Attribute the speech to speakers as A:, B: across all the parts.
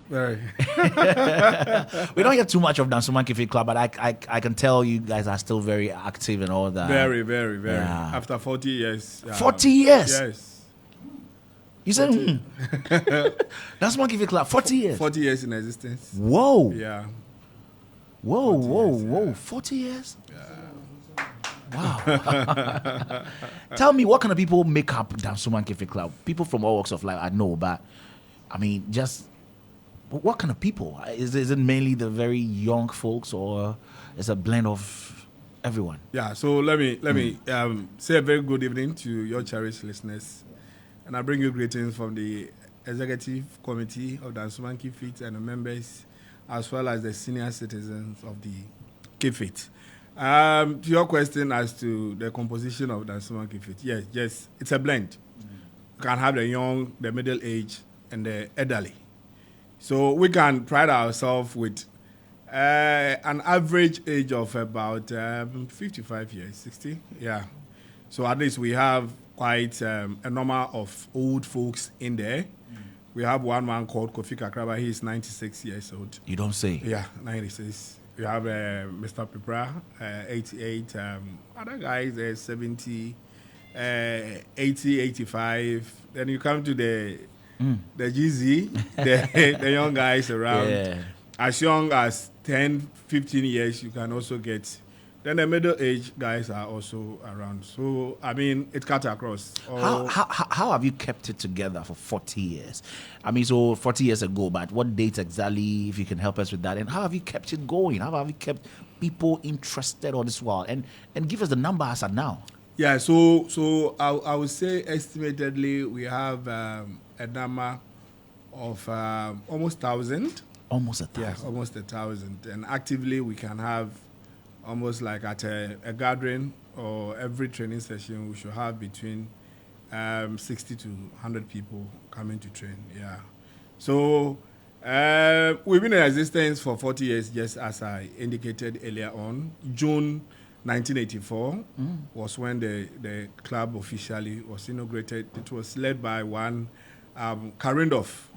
A: Very.
B: We don't hear too much of Dansoman Cafe Club, but I can tell you guys are still very active and all that.
A: Very, very, very.
B: Yeah.
A: After 40 years.
B: 40 years?
A: Yes.
B: You said, Dansoman Cafe Club, 40 years?
A: 40 years in existence.
B: Whoa.
A: Yeah.
B: Whoa. 40 years?
A: Yeah.
B: Wow. Tell me, what kind of people make up Dansoman Cafe Club? People from all walks of life, I know, but I mean, just what kind of people? Is it mainly the very young folks, or is it a blend of everyone?
A: Yeah, so let me say a very good evening to your cherished listeners. And I bring you greetings from the Executive Committee of Dansoman Cafe and the members, as well as the senior citizens of the Cafe. To your question as to the composition of Dansoman Cafe, yes, it's a blend. You can have the young, the middle age, and the elderly. So we can pride ourselves with an average age of about 55 years, 60. Yeah. So at least we have quite a number of old folks in there. We have one man called Kofi Kakraba. He is 96 years old.
B: You don't say?
A: Yeah, 96. We have Mr. Pipra, 88. Other guys, 70, 80, 85. Then you come to the GZ, the young guys around. Yeah. As young as 10, 15 years, you can also get. Then the middle-aged guys are also around. So, I mean, it cuts across.
B: How have you kept it together for 40 years? I mean, so 40 years ago, but what date exactly, if you can help us with that? And how have you kept it going? How have you kept people interested on this world? And give us the number as of now.
A: Yeah, so I would say estimatedly we have a number of almost 1,000.
B: Almost 1,000?
A: Yeah, almost 1,000. And actively we can have almost like at a gathering or every training session, we should have between 60 to 100 people coming to train. Yeah. So we've been in existence for 40 years, just as I indicated earlier on. June 1984 was when the club officially was inaugurated. It was led by one Karindov.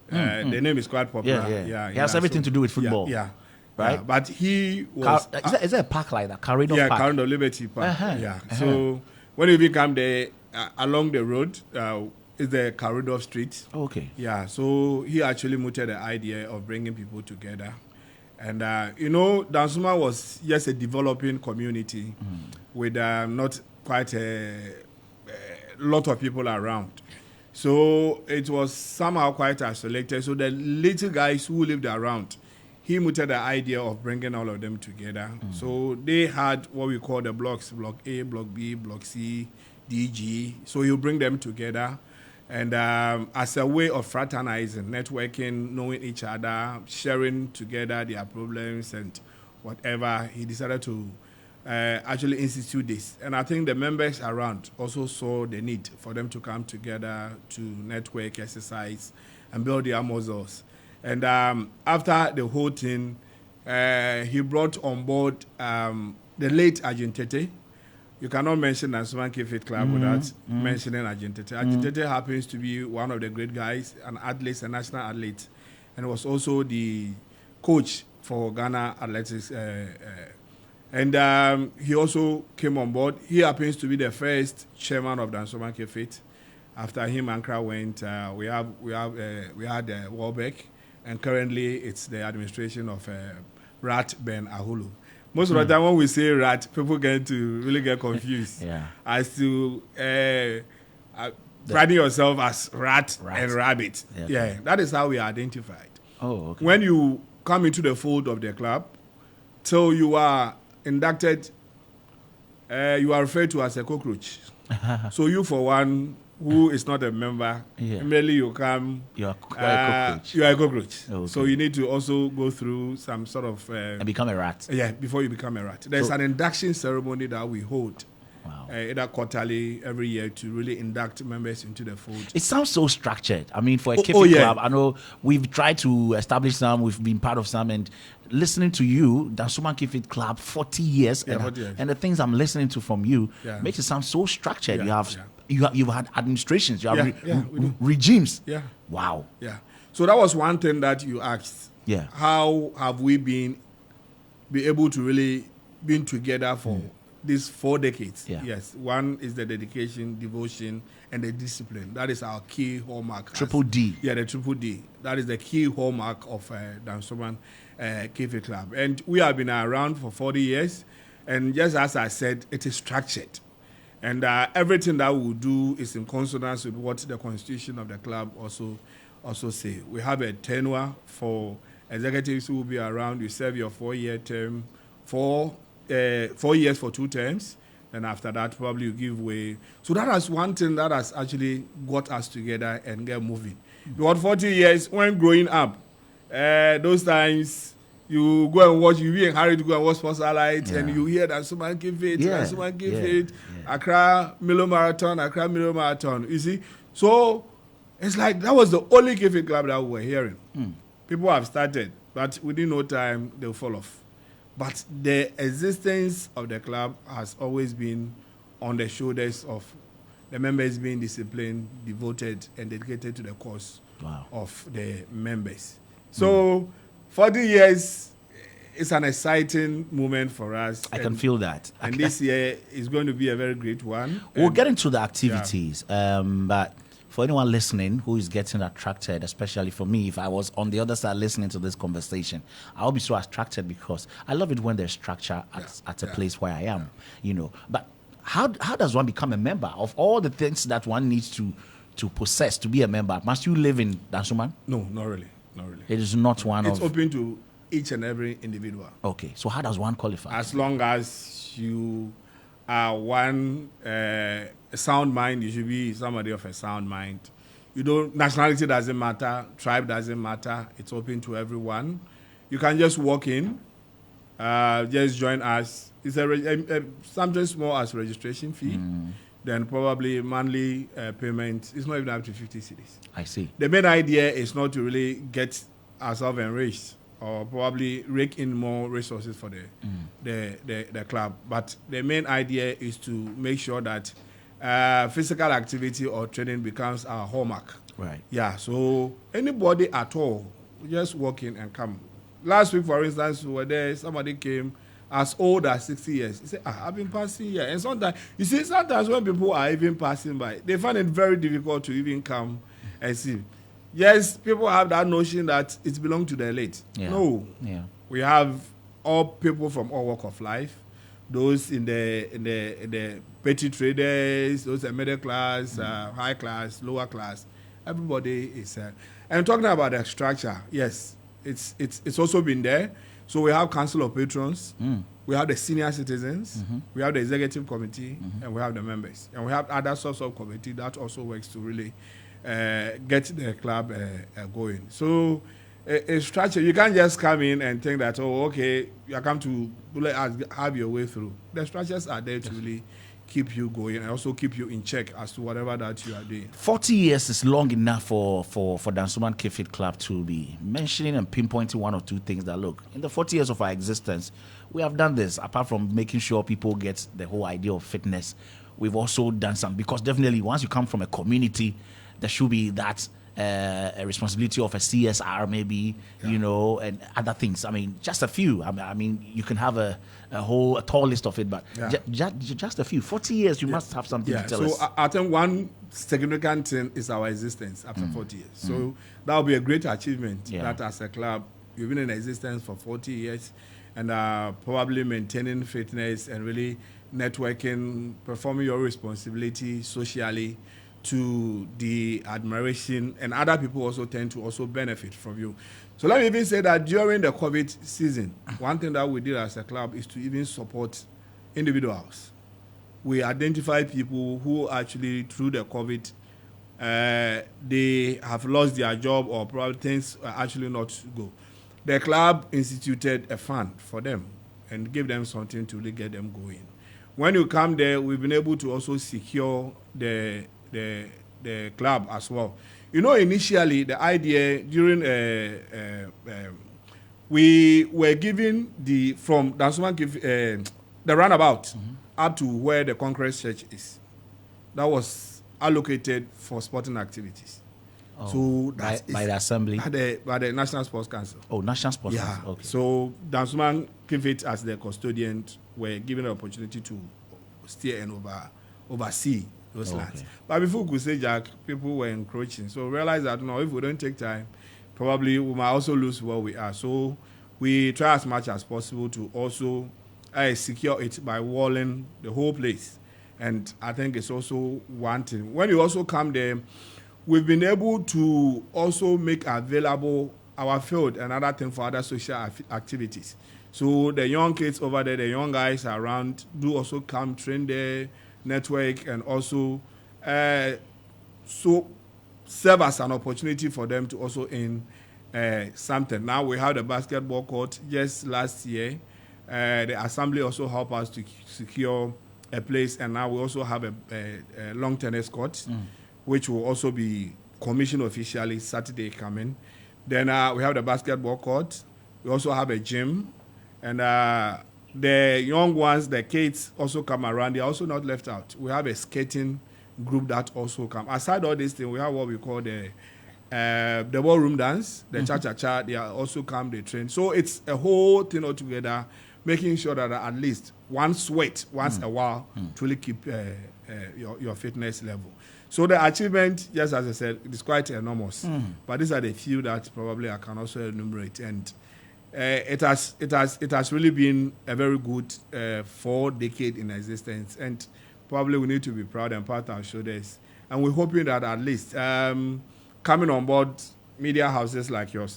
A: The name is quite popular.
B: Yeah. He has everything to do with football.
A: Yeah.
B: Right,
A: yeah, but he was.
B: Is there a park like that? Karindov
A: Park?
B: Yeah,
A: Karindov Liberty Park. So when you become there, along the road is the Karindov Street.
B: Okay.
A: Yeah. So he actually mooted the idea of bringing people together, and Dansoman was just a developing community with not quite a lot of people around. So it was somehow quite isolated. So the little guys who lived around, he mooted the idea of bringing all of them together. So they had what we call the blocks, Block A, Block B, Block C, D, G. So you bring them together. And as a way of fraternizing, networking, knowing each other, sharing together their problems and whatever, he decided to actually institute this. And I think the members around also saw the need for them to come together to network, exercise, and build their muscles. And after the whole thing, he brought on board the late Argentete. You cannot mention Dansoman Cafe Club without mentioning Argentete. Argentete happens to be one of the great guys, an athlete, a national athlete, and was also the coach for Ghana Athletics. And he also came on board. He happens to be the first chairman of Dansoman Cafe. After him, Accra went. We had Warbeck. And currently, it's the administration of Rat Ben Ahulu. Most of the time, when we say rat, people get to really get confused as to branding yourself as rat and rabbit. Yeah, that is how we are identified.
B: Oh, okay.
A: When you come into the fold of the club, till you are inducted, you are referred to as a cockroach. So you, for one, who is not a member, immediately you come.
B: You are a cockroach.
A: You are a cockroach.
B: Okay.
A: So you need to also go through some sort of
B: and become a rat.
A: Yeah, before you become a rat. There's an induction ceremony that we hold.
B: Wow.
A: Either quarterly, every year, to really induct members into the fold.
B: It sounds so structured. I mean, for a Cafe club, I know we've tried to establish some, we've been part of some, and listening to you, Dansoman Cafe Club, 40 years, and the things I'm listening to from you makes it sound so structured. You've had administrations, you have regimes.
A: Yeah.
B: Wow.
A: Yeah. So that was one thing that you asked.
B: Yeah.
A: How have we be able to really been together for these 4 decades?
B: Yeah.
A: Yes. One is the dedication, devotion, and the discipline. That is our key hallmark.
B: Triple D.
A: Yeah, the triple D. That is the key hallmark of Dansoman KFC Club. And we have been around for 40 years. And just as I said, it is structured. And everything that we do is in consonance with what the constitution of the club also say. We have a tenure for executives who will be around. You serve your 4-year term, 4 years for 2 terms. And after that, probably you give way. So that is one thing that has actually got us together and get moving. Because 40 years, when growing up, those times, you go and watch, you be in hurry to go and watch Sports Highlights, and you hear that someone give it, Accra Marathon, you see? So it's like that was the only KFC club that we were hearing. People have started, but within no time, they'll fall off. But the existence of the club has always been on the shoulders of the members being disciplined, devoted, and dedicated to the cause of the members. So 40 years is an exciting moment for us.
B: I can feel that.
A: And this year is going to be a very great one.
B: We'll get into the activities, but for anyone listening who is getting attracted, especially for me, if I was on the other side listening to this conversation, I'll be so attracted because I love it when there's structure at a place where I am, you know. But how does one become a member? Of all the things that one needs to possess to be a member, must you live in Dansoman?
A: No, not really.
B: It is not one
A: It's open to each and every individual.
B: Okay, so how does one qualify?
A: As long as you are a sound mind, you should be somebody of a sound mind. Nationality doesn't matter, tribe doesn't matter. It's open to everyone. You can just walk in, just join us. It's something small as registration fee. Then probably monthly payment. It's not even up to 50 cedis.
B: I see.
A: The main idea is not to really get ourselves enriched or probably rake in more resources for the club. But the main idea is to make sure that physical activity or training becomes our hallmark.
B: Right.
A: Yeah, so anybody at all, just walk in and come. Last week, for instance, we were there, somebody came as old as 60 years. He said, I've been passing here. And sometimes when people are even passing by, they find it very difficult to even come and see. Yes, people have that notion that it belongs to the elite.
B: Yeah.
A: No.
B: Yeah.
A: We have all people from all walks of life. Those in the petty traders, those are middle class, high class, lower class. Everybody is. And talking about the structure, yes, it's also been there. So we have Council of Patrons, we have the senior citizens, we have the executive committee, and we have the members. And we have other sorts of committee that also works to really get the club going. So a structure, you can't just come in and think that, oh, okay, you come to let us have your way through. The structures are there to really keep you going and also keep you in check as to whatever that you are doing.
B: 40 years is long enough for Dansoman KFC Club to be mentioning and pinpointing one or two things that, look, in the 40 years of our existence, we have done this. Apart from making sure people get the whole idea of fitness, we've also done some, because definitely once you come from a community, there should be that a responsibility of a CSR maybe, you know, and other things. I mean, just a few. I mean, you can have a tall list of it, but just a few. 40 years, you must have something to tell us.
A: So I think one significant thing is our existence after 40 years. So that will be a great achievement that as a club, you've been in existence for 40 years and probably maintaining fitness and really networking, performing your responsibility socially to the admiration, and other people also tend to also benefit from you. So let me even say that during the COVID season, one thing that we did as a club is to even support individuals. We identify people who actually, through the COVID, they have lost their job or probably things are actually not go. The club instituted a fund for them and gave them something to really get them going. When you come there, we've been able to also secure the club as well. You know, initially the idea during we were given from Dansoman the roundabout up to where the Congress Church is. That was allocated for sporting activities. So
B: by the assembly,
A: by the National Sports Council.
B: Oh, National Sports Council. Okay.
A: So Dansuman Kifit, as the custodian, were given the opportunity to steer and oversee those lands. But before we could say, Jack, people were encroaching. So we realized that if we don't take time, probably we might also lose where we are. So we try as much as possible to also secure it by walling the whole place. And I think it's also one thing. When you also come there, we've been able to also make available our field and other things for other social activities. So the young kids over there, the young guys around, do also come train there, network, and also so serve as an opportunity for them to also earn something. Now we have the basketball court. Just last year, the assembly also helped us to secure a place, and now we also have a long tennis court, which will also be commissioned officially Saturday coming. Then we have the basketball court. We also have a gym, and the young ones, the kids also come around. They are also not left out. We have a skating group that also come. Aside all these things, we have what we call the ballroom dance, the cha-cha-cha. They are also come, they train. So it's a whole thing altogether, making sure that at least one sweat once a while to really keep your fitness level. So the achievement, just as I said, it is quite enormous. But these are the few that probably I can also enumerate. And it has really been a very good 4 decades in existence. And probably we need to be proud and pat our shoulders. And we're hoping that at least coming on board media houses like your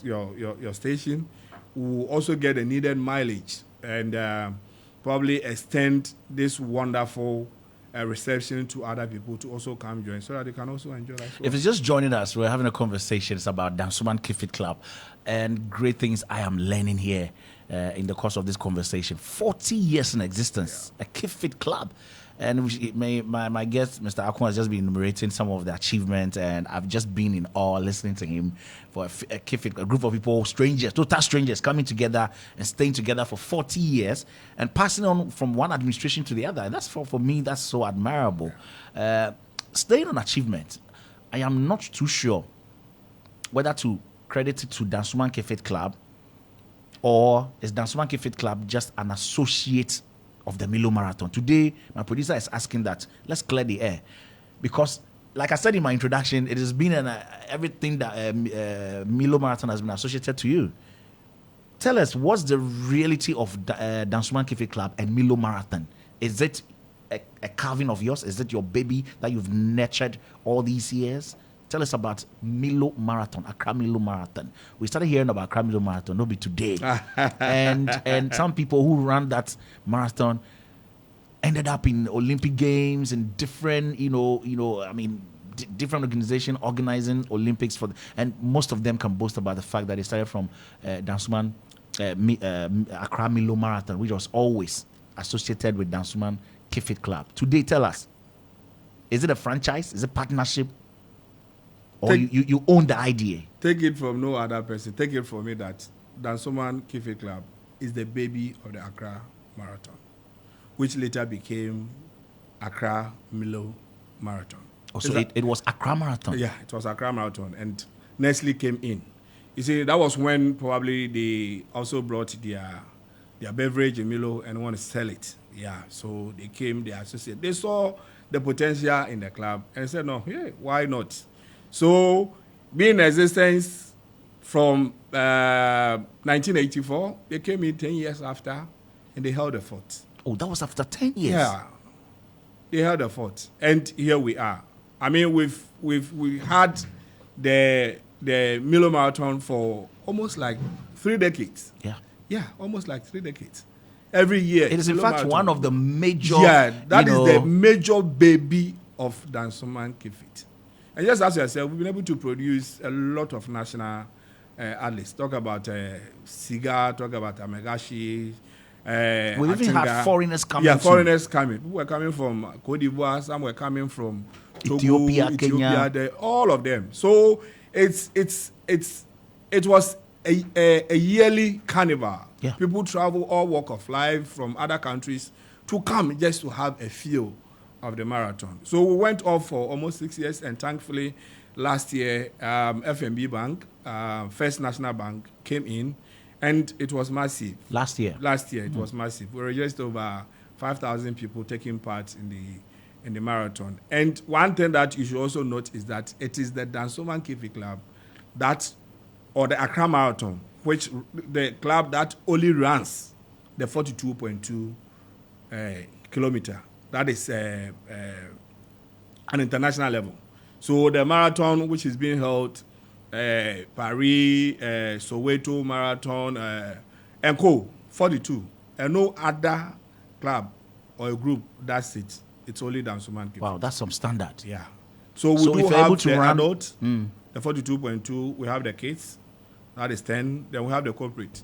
A: station will also get the needed mileage and probably extend this wonderful reception to other people to also come join so that they can also enjoy that.
B: If it's just joining us, we're having a conversation. It's about Dansuman Kifit Club and great things I am learning here in the course of this conversation. 40 years in existence, a Kifit Club. And my guest, Mr. Akon, has just been enumerating some of the achievements, and I've just been in awe listening to him for a group of people, strangers, total strangers, coming together and staying together for 40 years and passing on from one administration to the other. And that's for me, that's so admirable. Staying on achievement, I am not too sure whether to credit it to Dansuman Kifit Club or is Dansuman Kifit Club just an associate of the Milo Marathon. Today, my producer is asking that let's clear the air, because, like I said in my introduction, it has been everything that Milo Marathon has been associated to you. Tell us, what's the reality of Dansuman Kifit Club and Milo Marathon? Is it a carving of yours? Is it your baby that you've nurtured all these years? Tell us about Milo Marathon, Accra Milo Marathon. We started hearing about Accra Milo Marathon, not be today. and some people who ran that marathon ended up in Olympic Games and different, different organizations organizing Olympics and most of them can boast about the fact that they started from Dansuman Accra Milo Marathon, which was always associated with Dansuman Kifit Club. Today, tell us, is it a franchise? Is it partnership? Or you own the idea?
A: Take it from no other person. Take it from me that Dansuman Kifit Club is the baby of the Accra Marathon, which later became Accra Milo Marathon.
B: Oh, so it was Accra Marathon?
A: Yeah, it was Accra Marathon. And Nestle came in. You see, that was when probably they also brought their beverage in Milo and want to sell it. Yeah, so they came, they associated. They saw the potential in the club and said, no, yeah, why not? So, being in existence from 1984, they came in 10 years after, and they held the fort.
B: Oh, that was after 10 years?
A: Yeah. They held the fort. And here we are. I mean, we've had the Milo Marathon for almost like 3 decades.
B: Yeah.
A: Yeah, almost like 3 decades. Every year.
B: It is, in fact, one of the major...
A: Yeah, that is the major baby of Dansuman Kifit. And just as you said, we've been able to produce a lot of national athletes. Talk about Siga, talk about Amegashi.
B: We even have foreigners coming.
A: Yeah, foreigners coming. People were coming from Cote d'Ivoire, some were coming from Togo,
B: Ethiopia, Kenya.
A: All of them. So it was a yearly carnival.
B: Yeah.
A: People travel all walk of life from other countries to come just to have a feel of the marathon. So we went off for almost 6 years, and thankfully last year, FNB Bank, First National Bank came in, and it was massive.
B: Last year,
A: it was massive. We registered over 5,000 people taking part in the marathon. And one thing that you should also note is that it is the Dansoman Kefi Club or the Accra Marathon, which the club that only runs the 42.2 kilometer. That is an international level. So the marathon, which is being held, Paris, Soweto Marathon, and Co. 42, and no other club or a group does it. It's only Dansoman Kefi.
B: Wow, that's some standard.
A: Yeah. So we do have the adult, the 42.2. We have the kids, that is 10. Then we have the corporate.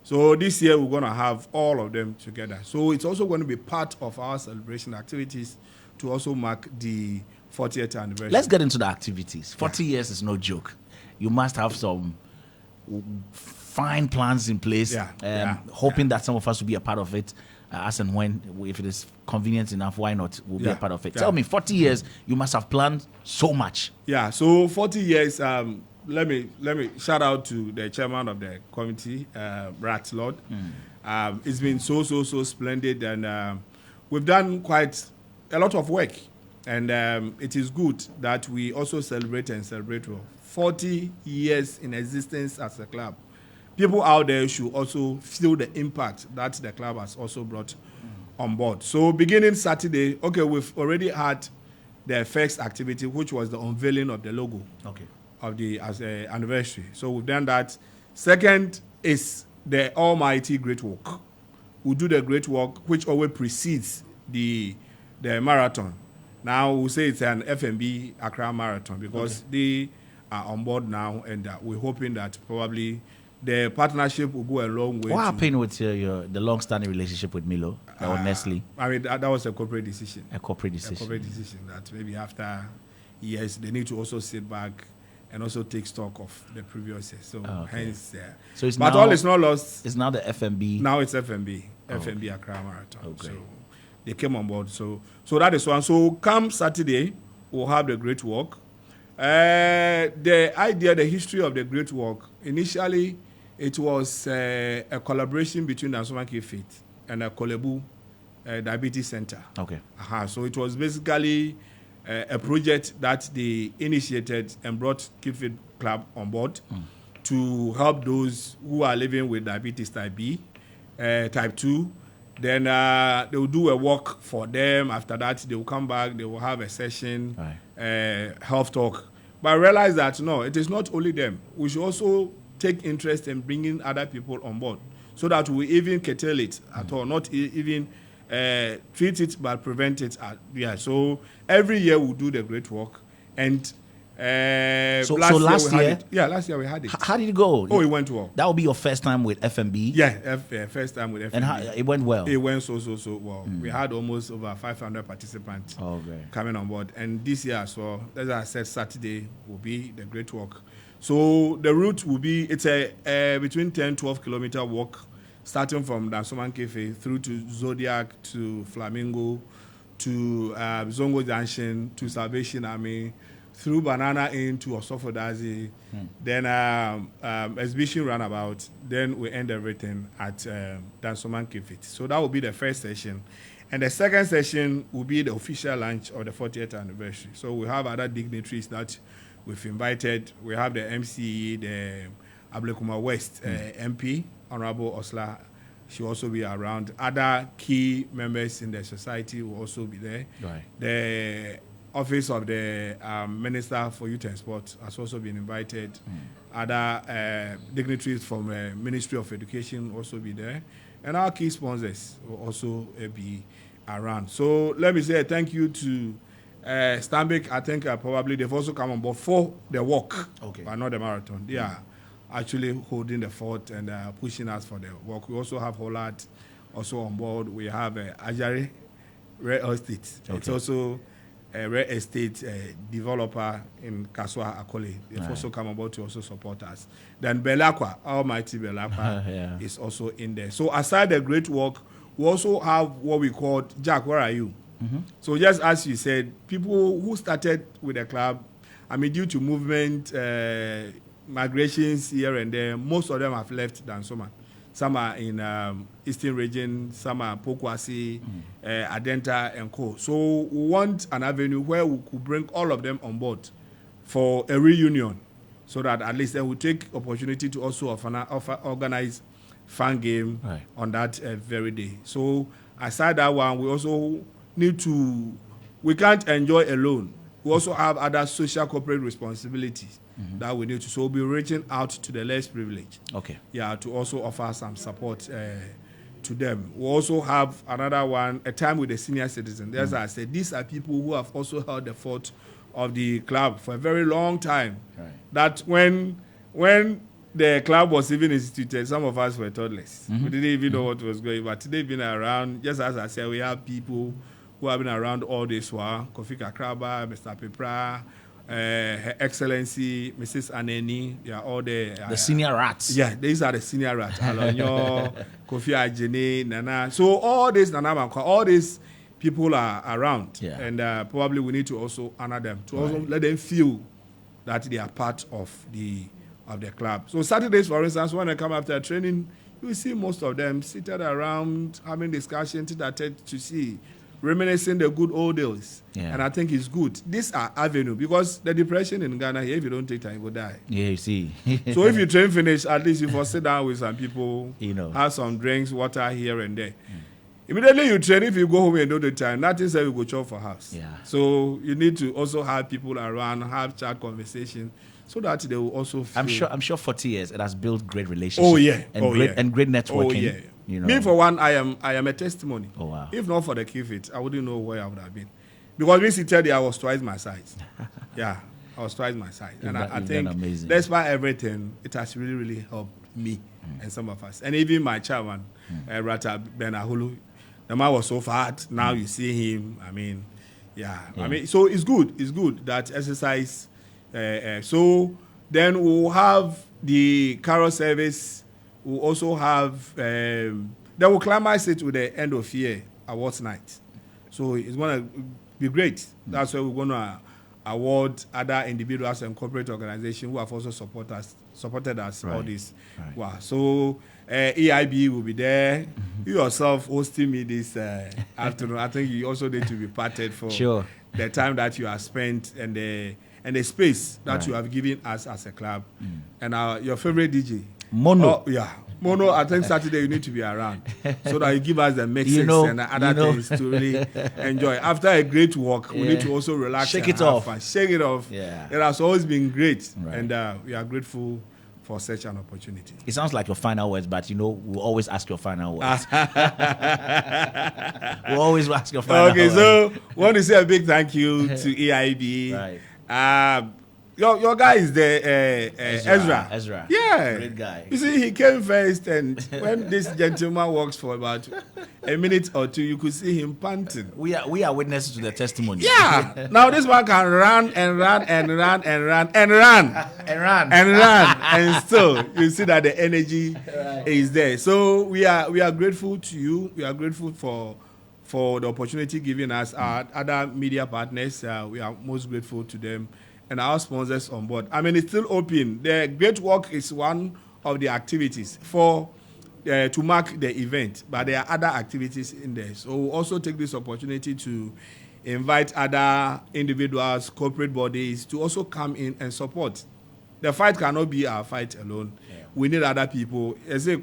A: So this year we're going to have all of them together. So it's also going to be part of our celebration activities to also mark the 40th anniversary.
B: Let's get into the activities. 40 years is no joke. You must have some fine plans in place. Hoping that some of us will be a part of it. As and when, if it is convenient enough, why not? We'll be a part of it. Tell me, 40 years, you must have planned so much.
A: Yeah, so 40 years, let me shout out to the chairman of the committee, Rat Lord. It's been so splendid, and we've done quite a lot of work. And it is good that we also celebrate well. 40 years in existence as a club. People out there should also feel the impact that the club has also brought on board. So beginning Saturday, we've already had the first activity, which was the unveiling of the logo of the anniversary. So we've done that. Second is the almighty great walk. We do the great walk, which always precedes the marathon. Now we'll say it's an FNB Accra Marathon because they are on board now, and we're hoping that probably the partnership will go a long way.
B: What happened with the long-standing relationship with Milo or Nestle?
A: I mean, that was a corporate decision.
B: A corporate decision
A: that maybe after years they need to also sit back and also take stock of the previous year. So hence,
B: so it's
A: but
B: now,
A: all is not lost.
B: It's now the FNB.
A: Now it's FNB Accra Marathon. So they came on board. So that is one. So come Saturday, we'll have the great walk. The idea, the history of the great walk, initially it was a collaboration between Dansoman Kefi and a Kolebu Diabetes Center. So it was basically a project that they initiated and brought Kefi Club on board to help those who are living with diabetes type B, type 2. Then they will do a walk for them. After that, they will come back. They will have a session, health talk. But I realized that, no, it is not only them. We should also take interest in bringing other people on board so that we even curtail it at all, not even treat it but prevent it. So every year we do the great work. And last year we had it.
B: How did it go?
A: It went well.
B: That will be your first time with FNB?
A: Yeah, first time with FNB.
B: And it went well?
A: It went so well. We had almost over 500 participants coming on board. And this year as well, as I said, Saturday will be the great walk. So the route will be, it's a between 10-12 kilometer walk, starting from Dansoman Kefi through to Zodiac, to Flamingo, to Zongo Junction, to Salvation Army, through Banana Inn to Osofodazi, then exhibition roundabout, then we end everything at Dansoman Kefi. So that will be the first session. And the second session will be the official launch of the 40th anniversary. So we have other dignitaries that we've invited. We have the MCE, the Ablekuma West MP, Honorable Osla. She will also be around. Other key members in the society will also be there. The Office of the Minister for Youth and Sport has also been invited. Other dignitaries from the Ministry of Education will also be there. And our key sponsors will also be around. So let me say thank you to Stanbic. I think probably they've also come on board for the walk, but not the marathon. They are actually holding the fort and pushing us for the walk. We also have Holland also on board. We have Ajari Real Estate. It's also a real estate developer in Kaswa Akole. They've also come on board to also support us. Then Belakwa, Almighty Belakwa, is also in there. So aside the great work, we also have what we call Jack, where are you? So just as you said, people who started with the club I mean, due to movement, migrations here and there, most of them have left Dansoman. Some are in Eastern region, some are Pokwasi, Adenta, and Co. So we want an avenue where we could bring all of them on board for a reunion, so that at least they will take opportunity to also organize fan game on that very day. So aside that one, we also need to, we can't enjoy alone. We also have other social corporate responsibilities that we need to. So we'll be reaching out to the less privileged.
B: Okay.
A: Yeah, to also offer some support to them. We also have another one, a time with the senior citizens. As I said, these are people who have also held the fort of the club for a very long time.
B: Right.
A: That when the club was even instituted, some of us were toddlers. We didn't even know what was going on. But they've been around, just as I said, we have people who have been around all this while. Kofi Kakraba, Mr. Pepra, Her Excellency, Mrs. Aneni, they are all there.
B: The senior rats.
A: Yeah, these are the senior rats. Alonyo, Kofi Ajene, Nana. So all these, Nana Mankwa, all these people are around.
B: Yeah.
A: And probably we need to also honor them, to also let them feel that they are part of the club. So Saturdays, for instance, when they come after training, you see most of them seated around, having discussions to see, reminiscing the good old days.
B: Yeah.
A: And I think it's good. These are avenue, because the depression in Ghana here, if you don't take time, you will die.
B: Yeah, you see.
A: So if you train finish, at least you sit down with some people,
B: You know.
A: have some drinks, water here and there. Immediately you train, if you go home and do the time, nothing says you go chop for house.
B: Yeah.
A: So you need to also have people around, have chat conversation, so that they will also feel.
B: I'm sure 40 years it has built great relationships.
A: Oh yeah.
B: And great networking.
A: Oh yeah.
B: You know.
A: Me for one, I am a testimony.
B: Oh wow.
A: If not for the Kifit, I wouldn't know where I would have been. Because when seated there, I was twice my size. Yeah, I was twice my size. And I think despite everything, it has really, really helped me and some of us. And even my chairman, Rata Benahulu, the man was so fat. Now you see him. I mean, yeah. I mean, so it's good. It's good that exercise. So then we'll have the carol service. We'll also have, they will climax it with the end of year awards night. So it's going to be great. That's why we're going to award other individuals and corporate organizations who have also supported us all this.
B: Right.
A: Wow. So EIB will be there. You yourself hosting me this afternoon. I think you also need to be parted for the time that you have spent and the space that you have given us as a club. And your favorite DJ.
B: Mono.
A: Oh, yeah. Mono, I think Saturday you need to be around so that you give us the mixes and other things to really enjoy. After a great walk, we need to also relax.
B: Shake it off.
A: Shake it off.
B: Yeah.
A: It has always been great.
B: Right.
A: And we are grateful for such an opportunity.
B: It sounds like your final words, but we'll always ask your final words. We'll always ask your final words.
A: Okay, so want to say a big thank you to EIB.
B: Right.
A: Your guy is there,
B: Ezra.
A: Yeah.
B: Great guy.
A: You see, he came first, and when this gentleman walks for about a minute or two, you could see him panting.
B: We are witnesses to the testimony.
A: Yeah. Now this one can run and run and run and run and run
B: And run.
A: and run, and still you see that the energy is there. So we are grateful to you. We are grateful for the opportunity given us. Our other media partners, we are most grateful to them. And our sponsors on board. I mean, it's still open. The Great Walk is one of the activities to mark the event, but there are other activities in there. So we'll also take this opportunity to invite other individuals, corporate bodies, to also come in and support. The fight cannot be our fight alone. Yeah. We need other people. So we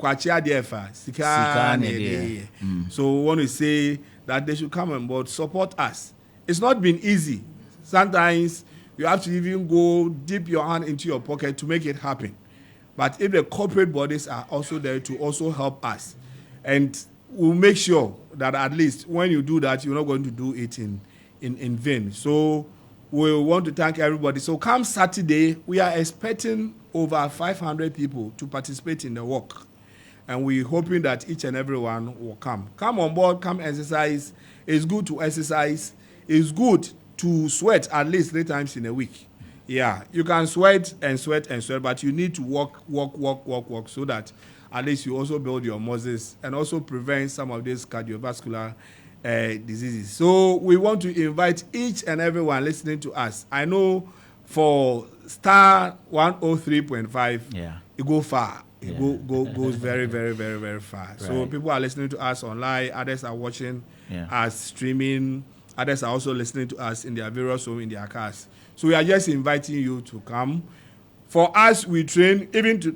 A: want to say that they should come on board, support us. It's not been easy. Sometimes you have to even go dip your hand into your pocket to make it happen. But if the corporate bodies are also there to also help us, and we'll make sure that at least when you do that, you're not going to do it in vain. So we want to thank everybody. So come Saturday, we are expecting over 500 people to participate in the walk. And we're hoping that each and every one will come. Come on board, come exercise. It's good to exercise. It's good to sweat at least 3 times in a week. Yeah, you can sweat, but you need to walk so that at least you also build your muscles and also prevent some of these cardiovascular diseases. So we want to invite each and everyone listening to us. I know for Starr 103.5,
B: Yeah.
A: it go far. It
B: Yeah.
A: goes very, very, very, very far. So
B: Right.
A: people are listening to us online. Others are watching
B: Yeah.
A: us streaming. Others are also listening to us in their various homes, in their cars. So we are just inviting you to come. For us, we train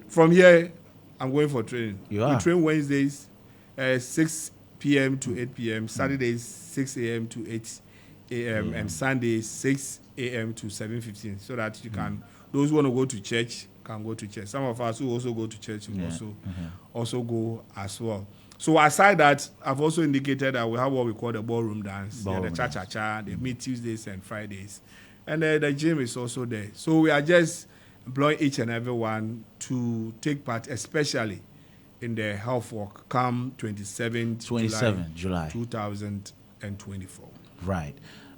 A: from here. I'm going for training.
B: You
A: We
B: are.
A: train Wednesdays, 6 p.m. to 8 p.m. Saturdays, 6 a.m. to 8 a.m. and Sundays, 6 a.m. to 7:15. So that you can, those who want to go to church can go to church. Some of us who also go to church will also go as well. So aside that, I've also indicated that we have what we call the ballroom dance, the cha-cha-cha. They meet Tuesdays and Fridays. And the gym is also there. So we are just employing each and every one to take part, especially in the health walk, come 27th
B: July
A: 2024.
B: Right.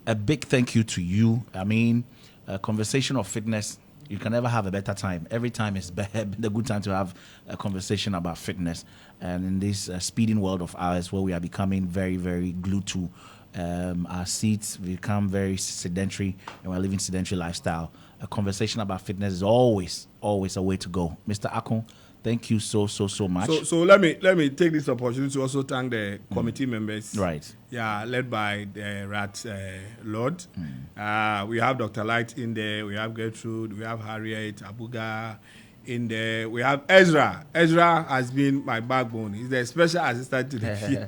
B: A big thank you to you. I mean, a conversation of fitness, you can never have a better time. Every time is the good time to have a conversation about fitness. And in this speeding world of ours, where we are becoming very, very glued to our seats, we become very sedentary, and we're living sedentary lifestyle. A conversation about fitness is always a way to go. Mr. Akon, thank you so much.
A: So let me take this opportunity to also thank the committee members.
B: Right.
A: Yeah, led by the Rat Lord. We have Dr. Light in there. We have Gertrude. We have Harriet Abuga in there. We have Ezra. Ezra has been my backbone. He's the special assistant to the field.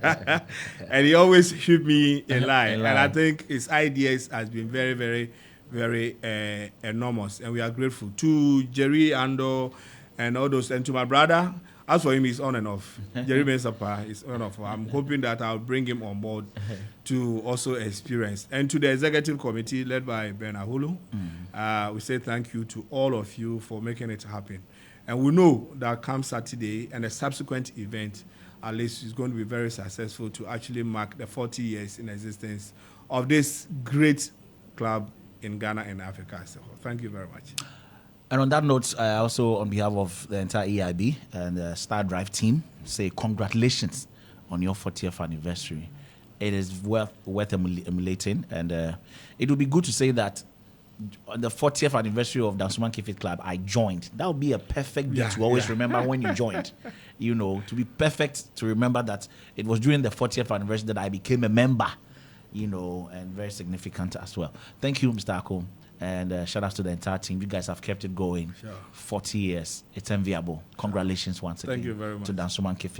A: And he always keep me in line. And I think his ideas has been very, very, very enormous. And we are grateful to Jerry Ando and all those. And to my brother, as for him, he's on and off. Jerry Mensapa is on and off. I'm hoping that I'll bring him on board to also experience. And to the executive committee led by Ben Ahulu, we say thank you to all of you for making it happen. And we know that come Saturday and the subsequent event, at least is going to be very successful to actually mark the 40 years in existence of this great club in Ghana and Africa. So thank you very much.
B: And on that note, I also, on behalf of the entire EIB and the Starr Drive team, say congratulations on your 40th anniversary. It is worth emulating, and it would be good to say that on the 40th anniversary of Dansoman Kifit Club, I joined. That would be a perfect day to always remember when you joined. You know, to be perfect to remember that it was during the 40th anniversary that I became a member, you know, and very significant as well. Thank you, Mr. Akon. And shout out to the entire team. You guys have kept it going. 40 years. It's enviable. Congratulations once again.
A: Thank you very much.
B: To Dansoman Kifit.